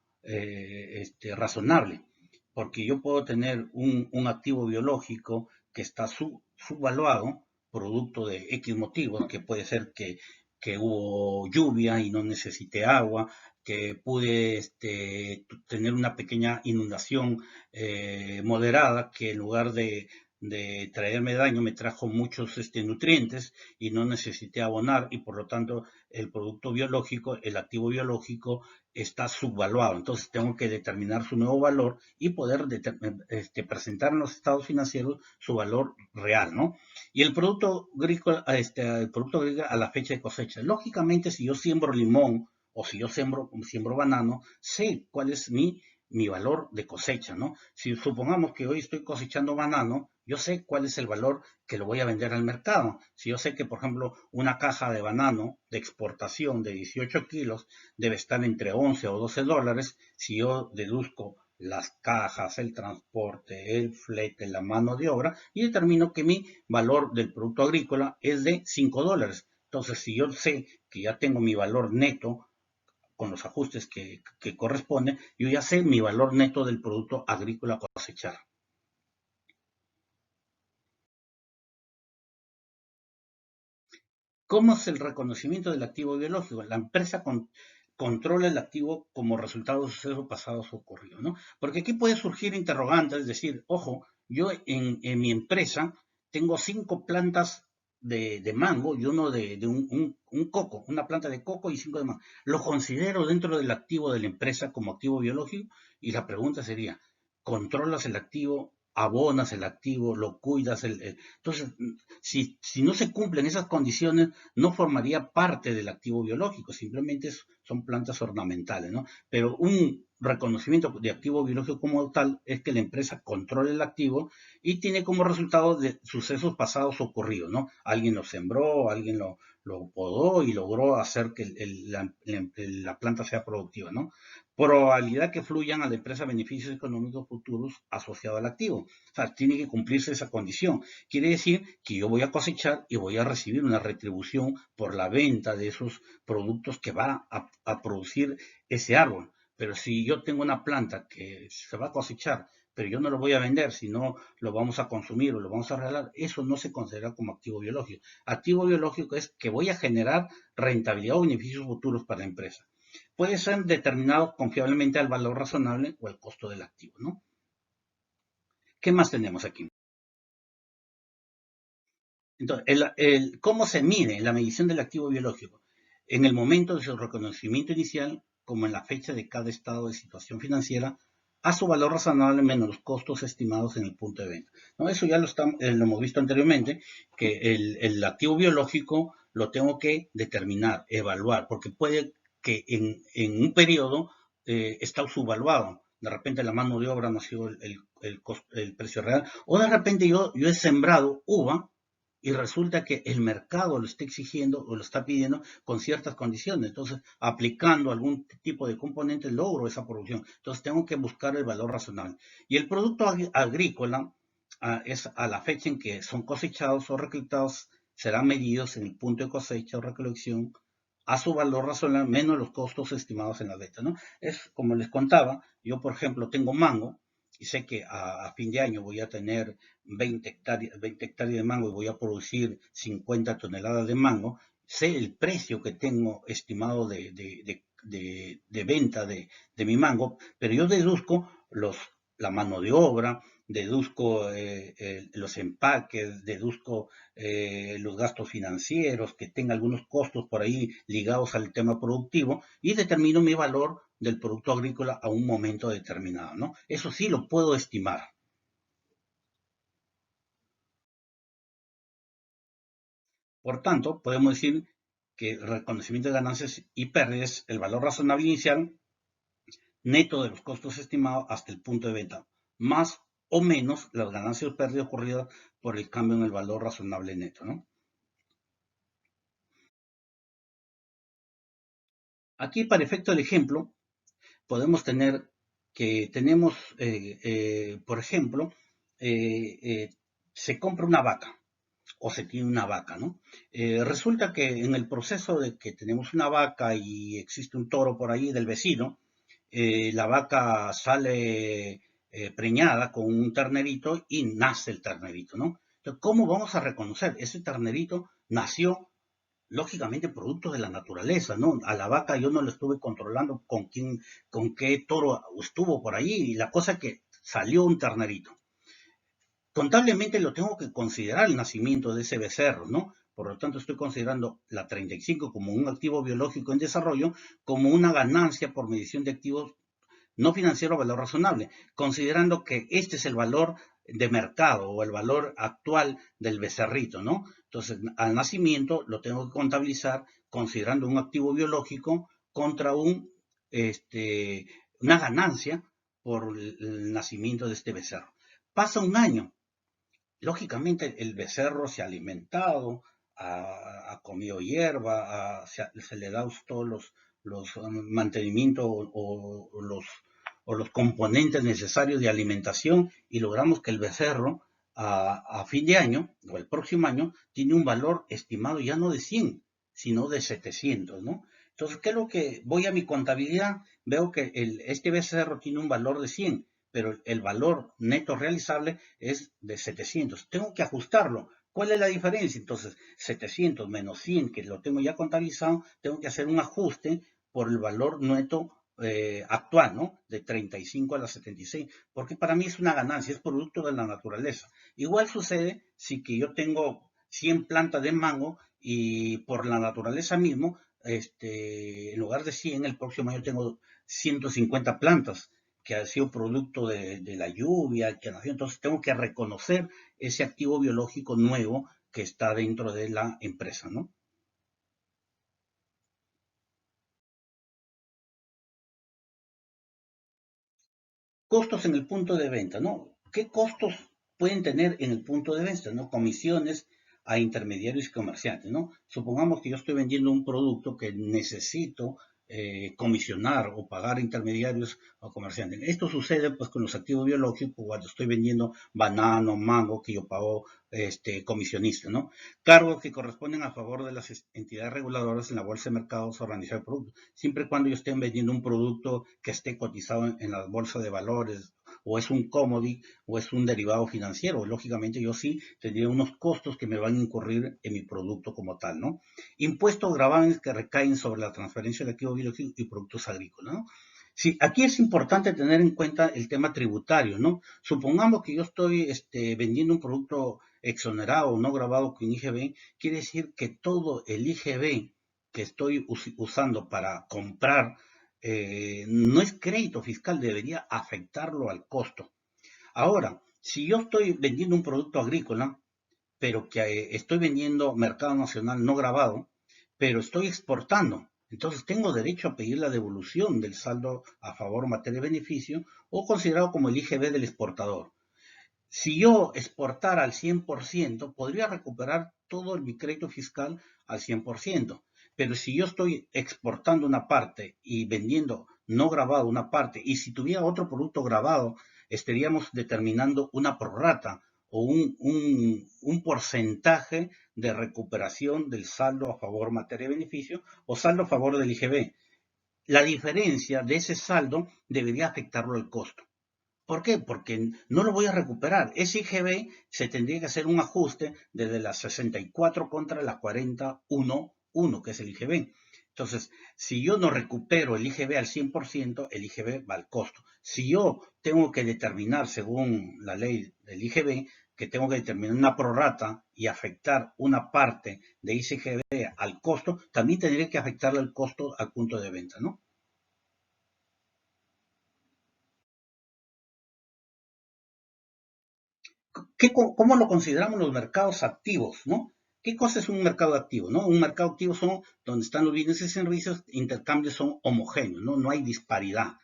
Speaker 1: razonable, porque yo puedo tener un activo biológico que está subvaluado, producto de X motivos, que puede ser que hubo lluvia y no necesité agua, que pude tener una pequeña inundación moderada que en lugar de traerme daño me trajo muchos nutrientes y no necesité abonar y por lo tanto el producto biológico, el activo biológico está subvaluado. Entonces tengo que determinar su nuevo valor y poder presentar en los estados financieros su valor real, ¿no? Y el producto agrícola, a la fecha de cosecha. Lógicamente, si yo siembro limón o si yo siembro banano, sé cuál es mi valor de cosecha, ¿no? Si supongamos que hoy estoy cosechando banano, yo sé cuál es el valor que lo voy a vender al mercado. Si yo sé que, por ejemplo, una caja de banano de exportación de 18 kilos debe estar entre 11 o 12 dólares, si yo deduzco las cajas, el transporte, el flete, la mano de obra, y determino que mi valor del producto agrícola es de 5 dólares. Entonces, si yo sé que ya tengo mi valor neto con los ajustes que corresponden, yo ya sé mi valor neto del producto agrícola a cosechar. ¿Cómo es el reconocimiento del activo biológico? La empresa controla el activo como resultado de sucesos pasados ocurridos, ¿no? Porque aquí puede surgir interrogantes, es decir, ojo, yo en mi empresa tengo 5 plantas de mango y uno de un coco, una planta de coco y 5 de mango. ¿Lo considero dentro del activo de la empresa como activo biológico? Y la pregunta sería, ¿controlas el activo? ¿Abonas el activo? ¿Lo cuidas? Entonces, si no se cumplen esas condiciones, no formaría parte del activo biológico, simplemente son plantas ornamentales, ¿no? Pero un reconocimiento de activo biológico como tal es que la empresa controla el activo y tiene como resultado de sucesos pasados ocurridos, ¿no? Alguien lo sembró, alguien lo podó y logró hacer que la planta sea productiva, ¿no? Probabilidad que fluyan a la empresa beneficios económicos futuros asociados al activo. O sea, tiene que cumplirse esa condición. Quiere decir que yo voy a cosechar y voy a recibir una retribución por la venta de esos productos que va a producir ese árbol. Pero si yo tengo una planta que se va a cosechar, pero yo no lo voy a vender, sino lo vamos a consumir o lo vamos a regalar, eso no se considera como activo biológico. Activo biológico es que voy a generar rentabilidad o beneficios futuros para la empresa. Puede ser determinado confiablemente al valor razonable o al costo del activo, ¿no? ¿Qué más tenemos aquí? Entonces, ¿cómo se mide la medición del activo biológico? En el momento de su reconocimiento inicial, como en la fecha de cada estado de situación financiera, a su valor razonable menos los costos estimados en el punto de venta. ¿No? Eso ya lo hemos visto anteriormente, que el activo biológico lo tengo que determinar, evaluar, porque puede que en un periodo está subvaluado. De repente la mano de obra no ha sido el precio real, o de repente yo he sembrado uva y resulta que el mercado lo está exigiendo o lo está pidiendo con ciertas condiciones. Entonces, aplicando algún tipo de componente, logro esa producción. Entonces, tengo que buscar el valor razonable. Y el producto agrícola es a la fecha en que son cosechados o recolectados, serán medidos en el punto de cosecha o recolección a su valor razonable menos los costos estimados en la venta, ¿no? Es como les contaba, yo por ejemplo tengo mango y sé que a fin de año voy a tener 20 hectáreas de mango y voy a producir 50 toneladas de mango, sé el precio que tengo estimado de venta de mi mango, pero yo deduzco la mano de obra, deduzco los empaques, deduzco los gastos financieros, que tenga algunos costos por ahí ligados al tema productivo y determino mi valor del producto agrícola a un momento determinado, ¿no? Eso sí lo puedo estimar. Por tanto, podemos decir que el reconocimiento de ganancias y pérdidas, el valor razonable inicial neto de los costos estimados hasta el punto de venta, más o menos las ganancias o pérdidas ocurridas por el cambio en el valor razonable neto, ¿no? Aquí, para efecto del ejemplo, podemos tener que tenemos, por ejemplo, se compra una vaca o se tiene una vaca, ¿no? Resulta que en el proceso de que tenemos una vaca y existe un toro por ahí del vecino, la vaca sale preñada con un ternerito y nace el ternerito, ¿no? Entonces, ¿cómo vamos a reconocer? Ese ternerito nació lógicamente producto de la naturaleza, ¿no? A la vaca yo no la estuve controlando con qué toro estuvo por ahí, y la cosa es que salió un ternerito. Contablemente lo tengo que considerar el nacimiento de ese becerro, ¿no? Por lo tanto, estoy considerando la 35 como un activo biológico en desarrollo, como una ganancia por medición de activos no financiero, valor razonable, considerando que este es el valor de mercado o el valor actual del becerrito, ¿no? Entonces, al nacimiento lo tengo que contabilizar considerando un activo biológico contra una ganancia por el nacimiento de este becerro. Pasa un año, lógicamente el becerro se ha alimentado, ha comido hierba, se le da todos los mantenimientos o los componentes necesarios de alimentación y logramos que el becerro a fin de año o el próximo año tiene un valor estimado ya no de 100, sino de 700, ¿no? Entonces, ¿qué es lo que voy a mi contabilidad? Veo que este becerro tiene un valor de 100, pero el valor neto realizable es de 700. Tengo que ajustarlo. ¿Cuál es la diferencia? Entonces, 700 menos 100, que lo tengo ya contabilizado, tengo que hacer un ajuste por el valor neto actual, ¿no? De 35 a la 76, porque para mí es una ganancia, es producto de la naturaleza. Igual sucede si que yo tengo 100 plantas de mango y por la naturaleza mismo, en lugar de 100, el próximo año tengo 150 plantas que ha sido producto de la lluvia, que nació. Entonces tengo que reconocer ese activo biológico nuevo que está dentro de la empresa, ¿no? Costos en el punto de venta, ¿no? ¿Qué costos pueden tener en el punto de venta, ¿no? Comisiones a intermediarios y comerciantes, ¿no? Supongamos que yo estoy vendiendo un producto que necesito comisionar o pagar a intermediarios o comerciantes. Esto sucede pues con los activos biológicos cuando estoy vendiendo banano, mango, que yo pago comisionista, ¿no? Cargos que corresponden a favor de las entidades reguladoras en la bolsa de mercados organizados de productos, siempre y cuando yo esté vendiendo un producto que esté cotizado en la bolsa de valores, o es un commodity, o es un derivado financiero. Lógicamente, yo sí tendría unos costos que me van a incurrir en mi producto como tal, ¿no? Impuestos gravámenes que recaen sobre la transferencia de activos biológicos y productos agrícolas, ¿no? Sí, aquí es importante tener en cuenta el tema tributario, ¿no? Supongamos que yo estoy vendiendo un producto exonerado o no grabado con IGB, quiere decir que todo el IGB que estoy usando para comprar no es crédito fiscal, debería afectarlo al costo. Ahora, si yo estoy vendiendo un producto agrícola, pero que estoy vendiendo mercado nacional no grabado, pero estoy exportando. Entonces tengo derecho a pedir la devolución del saldo a favor materia de beneficio o considerado como el IGB del exportador. Si yo exportara al 100%, podría recuperar todo mi crédito fiscal al 100%. Pero si yo estoy exportando una parte y vendiendo no grabado una parte, y si tuviera otro producto grabado, estaríamos determinando una prorrata o un porcentaje de recuperación del saldo a favor materia de beneficio o saldo a favor del IGB. La diferencia de ese saldo debería afectarlo al costo. ¿Por qué? Porque no lo voy a recuperar. Ese IGB se tendría que hacer un ajuste desde las 64 contra las 41.1, que es el IGB. Entonces, si yo no recupero el IGB al 100%, el IGB va al costo. Si yo tengo que determinar, según la ley del IGB, que tengo que determinar una prorrata y afectar una parte de ese IGB al costo, también tendría que afectarle el costo al punto de venta, ¿no? ¿Cómo lo consideramos los mercados activos, no? ¿Qué cosa es un mercado activo, no? Un mercado activo son donde están los bienes y servicios, intercambios son homogéneos, ¿no? No hay disparidad.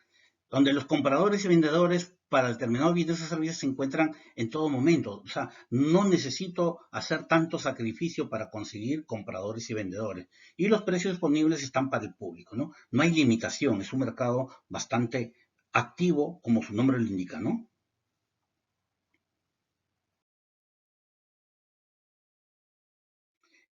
Speaker 1: Donde los compradores y vendedores para determinados bienes y servicios se encuentran en todo momento. O sea, no necesito hacer tanto sacrificio para conseguir compradores y vendedores. Y los precios disponibles están para el público, ¿no? No hay limitación, es un mercado bastante activo, como su nombre lo indica, ¿no?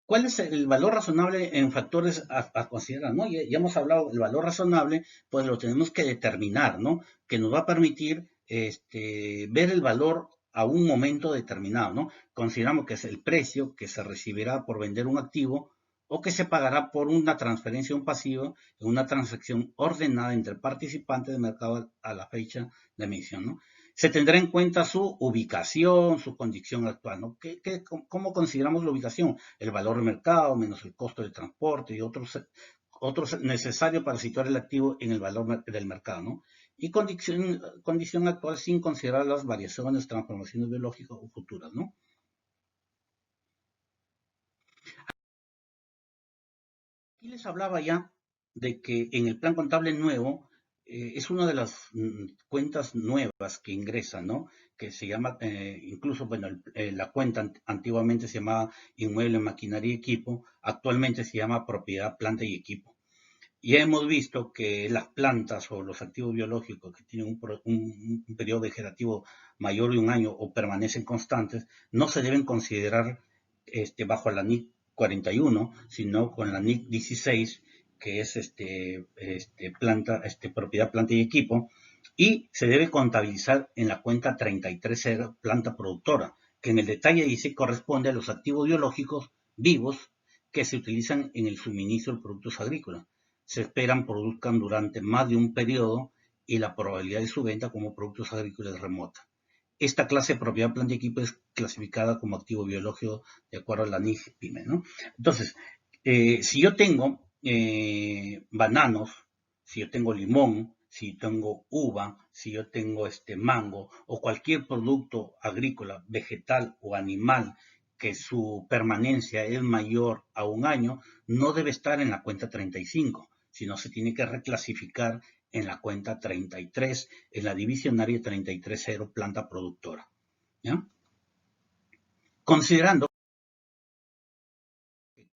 Speaker 1: ¿Cuál es el valor razonable en factores a considerar? ¿No? Ya hemos hablado del valor razonable, pues lo tenemos que determinar, ¿no? Que nos va a permitir ver el valor a un momento determinado, ¿no? Consideramos que es el precio que se recibirá por vender un activo o que se pagará por una transferencia de un pasivo en una transacción ordenada entre participantes del mercado a la fecha de emisión, ¿no? Se tendrá en cuenta su ubicación, su condición actual, ¿no? ¿Cómo consideramos la ubicación? El valor de mercado menos el costo de transporte y otros necesarios para situar el activo en el valor del mercado, ¿no? Y condición actual sin considerar las variaciones, transformaciones biológicas o futuras, ¿no? Aquí les hablaba ya de que en el plan contable nuevo es una de las cuentas nuevas que ingresan, ¿no? Que se llama, incluso, bueno, la cuenta antiguamente se llamaba inmueble, maquinaria y equipo, actualmente se llama propiedad, planta y equipo. Y hemos visto que las plantas o los activos biológicos que tienen un periodo vegetativo mayor de un año o permanecen constantes, no se deben considerar bajo la NIC 41, sino con la NIC 16, que es propiedad, planta y equipo, y se debe contabilizar en la cuenta 33.0 planta productora, que en el detalle dice corresponde a los activos biológicos vivos que se utilizan en el suministro de productos agrícolas. Se esperan produzcan durante más de un periodo y la probabilidad de su venta como productos agrícolas es remota. Esta clase de propiedad, planta y equipo es clasificada como activo biológico de acuerdo a la NIGPYME, ¿no? Entonces, si yo tengo bananos, si yo tengo limón, si tengo uva, si yo tengo mango o cualquier producto agrícola, vegetal o animal que su permanencia es mayor a un año, no debe estar en la cuenta 35, sino se tiene que reclasificar en la cuenta 33, en la divisionaria 33.0 planta productora. ¿Ya? Considerando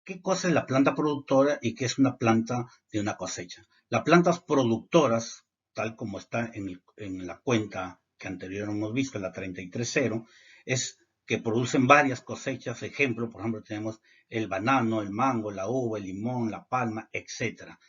Speaker 1: qué cosa es la planta productora y qué es una planta de una cosecha. Las plantas productoras, tal como está en la cuenta que anteriormente hemos visto, la 33.0, es que producen varias cosechas. Ejemplo, por ejemplo, tenemos el banano, el mango, la uva, el limón, la palma, etcétera.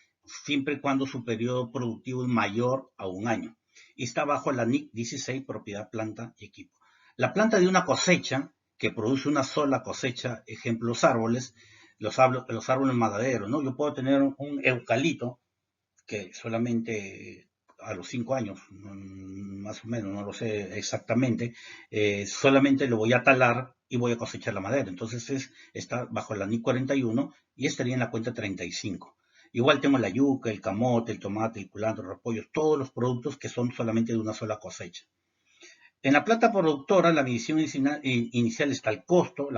Speaker 1: Siempre y cuando su periodo productivo es mayor a un año. Y está bajo la NIC 16, propiedad, planta y equipo. La planta de una cosecha, que produce una sola cosecha, ejemplo, los árboles, los árboles madaderos, ¿no? Yo puedo tener un eucalipto que solamente a los 5 años, más o menos, no lo sé exactamente, solamente lo voy a talar y voy a cosechar la madera. Entonces está bajo la NIC 41 y estaría en la cuenta 35. Igual tengo la yuca, el camote, el tomate, el culantro, los repollos, todos los productos que son solamente de una sola cosecha. En la planta productora, la medición inicial está el costo,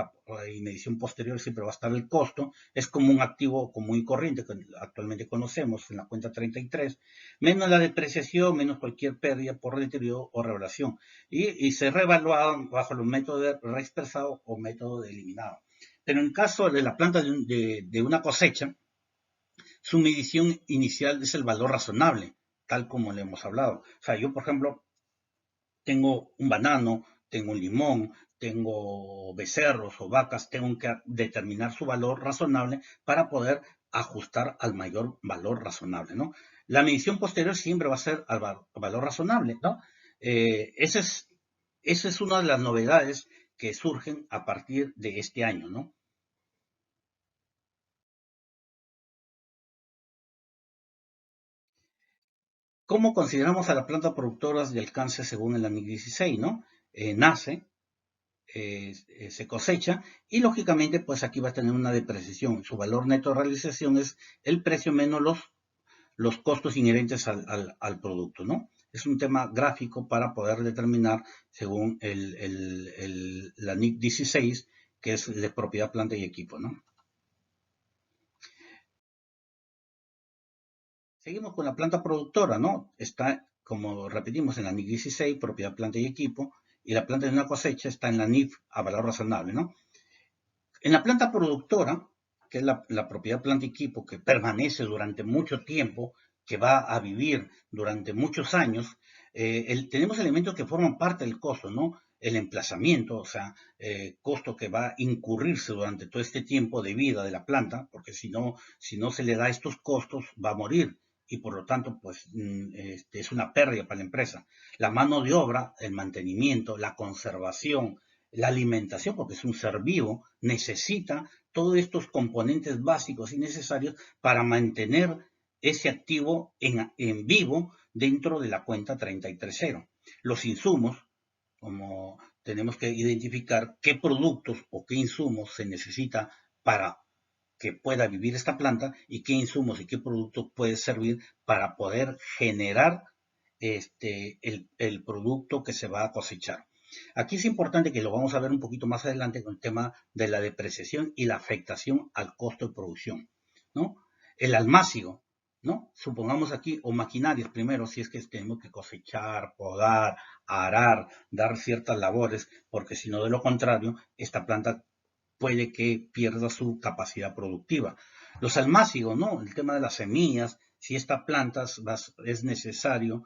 Speaker 1: y medición posterior siempre va a estar el costo, es como un activo común y corriente que actualmente conocemos en la cuenta 33, menos la depreciación, menos cualquier pérdida por deterioro o revelación, y se reevalúa bajo los métodos de reexpresado o método de eliminado. Pero en caso de la planta de una cosecha, su medición inicial es el valor razonable, tal como le hemos hablado. O sea, yo, por ejemplo, tengo un banano, tengo un limón, tengo becerros o vacas, tengo que determinar su valor razonable para poder ajustar al mayor valor razonable, ¿no? La medición posterior siempre va a ser al valor razonable, ¿no? Esa es una de las novedades que surgen a partir de este año, ¿no? ¿Cómo consideramos a la planta productora de alcance según el ANIC 16, ¿no? Nace, se cosecha y lógicamente pues aquí va a tener una depreciación. Su valor neto de realización es el precio menos los costos inherentes al producto, ¿no? Es un tema gráfico para poder determinar según la NIC 16, que es de propiedad, planta y equipo, ¿no? Seguimos con la planta productora, ¿no? Está, como repetimos, en la NIC 16, propiedad, planta y equipo, y la planta de una cosecha está en la NIF a valor razonable, ¿no? En la planta productora, que es la propiedad planta equipo que permanece durante mucho tiempo, que va a vivir durante muchos años, tenemos elementos que forman parte del costo, ¿no? El emplazamiento, o sea, costo que va a incurrirse durante todo este tiempo de vida de la planta, porque si no se le da estos costos, va a morir y por lo tanto, pues es una pérdida para la empresa. La mano de obra, el mantenimiento, la conservación, la alimentación, porque es un ser vivo, necesita todos estos componentes básicos y necesarios para mantener ese activo en vivo dentro de la cuenta 33.0. Los insumos, como tenemos que identificar qué productos o qué insumos se necesita para que pueda vivir esta planta y qué insumos y qué productos puede servir para poder generar el producto que se va a cosechar. Aquí es importante que lo vamos a ver un poquito más adelante con el tema de la depreciación y la afectación al costo de producción, ¿no? El almácigo, ¿no? Supongamos aquí, o maquinarias primero, si es que tenemos que cosechar, podar, arar, dar ciertas labores, porque si no, de lo contrario, esta planta puede que pierda su capacidad productiva. Los almácigos, ¿no? El tema de las semillas, si esta planta es necesario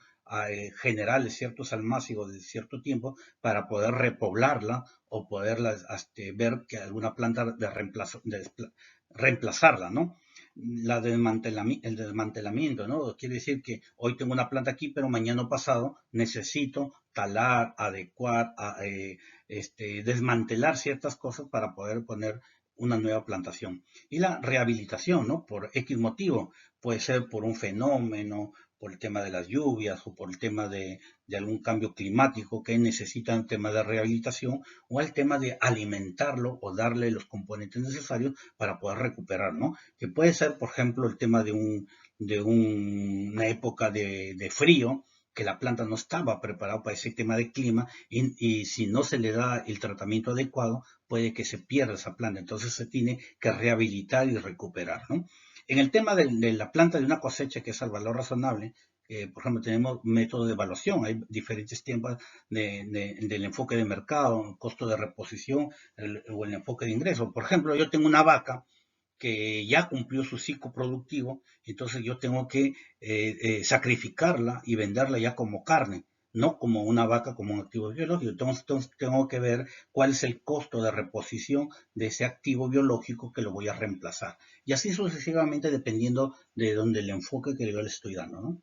Speaker 1: generarle ciertos almácigos de cierto tiempo para poder repoblarla o poderla ver que alguna planta reemplazarla, ¿no? El desmantelamiento, ¿no? Quiere decir que hoy tengo una planta aquí, pero mañana pasado necesito talar, adecuar, desmantelar ciertas cosas para poder poner una nueva plantación. Y la rehabilitación, ¿no? Por X motivo, puede ser por un fenómeno, por el tema de las lluvias o por el tema de algún cambio climático que necesita un tema de rehabilitación o el tema de alimentarlo o darle los componentes necesarios para poder recuperar, ¿no? Que puede ser, por ejemplo, el tema una época de frío, que la planta no estaba preparada para ese tema de clima y si no se le da el tratamiento adecuado, puede que se pierda esa planta. Entonces se tiene que rehabilitar y recuperar, ¿no? En el tema de la planta de una cosecha, que es al valor razonable, por ejemplo, tenemos método de evaluación, hay diferentes tiempos del enfoque de mercado, costo de reposición o el enfoque de ingreso. Por ejemplo, yo tengo una vaca que ya cumplió su ciclo productivo, entonces yo tengo que sacrificarla y venderla ya como carne, no como una vaca, como un activo biológico. Entonces tengo que ver cuál es el costo de reposición de ese activo biológico que lo voy a reemplazar. Y así sucesivamente dependiendo de dónde el enfoque que yo le estoy dando, ¿no?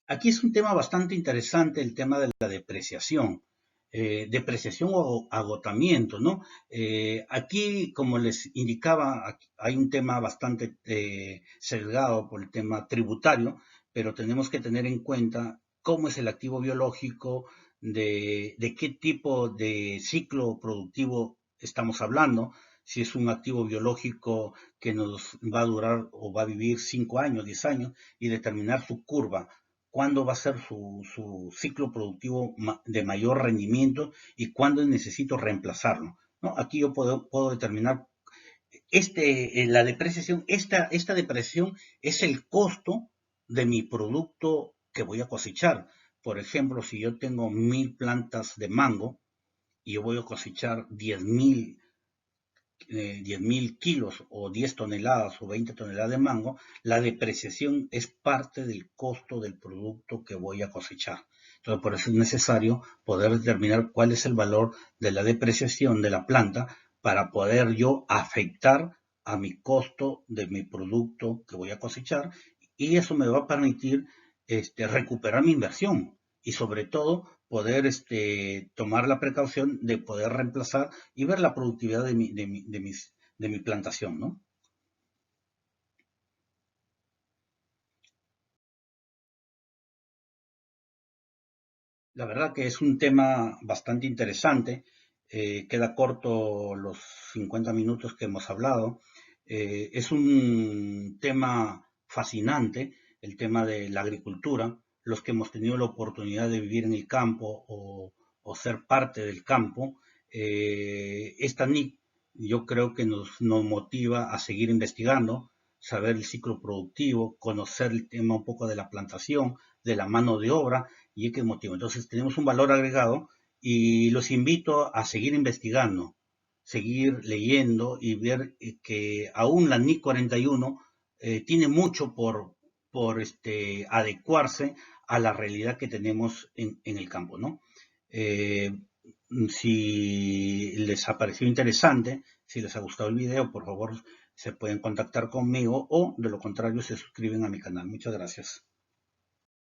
Speaker 1: Aquí es un tema bastante interesante, el tema de la depreciación. Depreciación o agotamiento, ¿no? Aquí, como les indicaba, hay un tema bastante sesgado por el tema tributario, pero tenemos que tener en cuenta cómo es el activo biológico, de qué tipo de ciclo productivo estamos hablando, si es un activo biológico que nos va a durar o va a vivir 5 años, 10 años, y determinar su curva, cuándo va a ser su ciclo productivo de mayor rendimiento y cuándo necesito reemplazarlo, ¿no? Aquí yo puedo determinar la depreciación, esta depreciación es el costo de mi producto que voy a cosechar. Por ejemplo, si yo tengo 1000 plantas de mango y yo voy a cosechar 10.000 kilos o 10 toneladas o 20 toneladas de mango, la depreciación es parte del costo del producto que voy a cosechar. Entonces, por eso es necesario poder determinar cuál es el valor de la depreciación de la planta para poder yo afectar a mi costo de mi producto que voy a cosechar, y eso me va a permitir recuperar mi inversión y sobre todo poder tomar la precaución de poder reemplazar y ver la productividad de mi plantación, ¿no? La verdad que es un tema bastante interesante. Queda corto los 50 minutos que hemos hablado. Es un tema fascinante, el tema de la agricultura. Los que hemos tenido la oportunidad de vivir en el campo o ser parte del campo, esta NIC yo creo que nos motiva a seguir investigando, saber el ciclo productivo, conocer el tema un poco de la plantación, de la mano de obra y qué motivo. Entonces tenemos un valor agregado y los invito a seguir investigando, seguir leyendo y ver que aún la NIC 41 tiene mucho por adecuarse a la realidad que tenemos en el campo, ¿no? Eh, si les ha parecido interesante, si les ha gustado el video, por favor se pueden contactar conmigo o de lo contrario se suscriben a mi canal. Muchas gracias.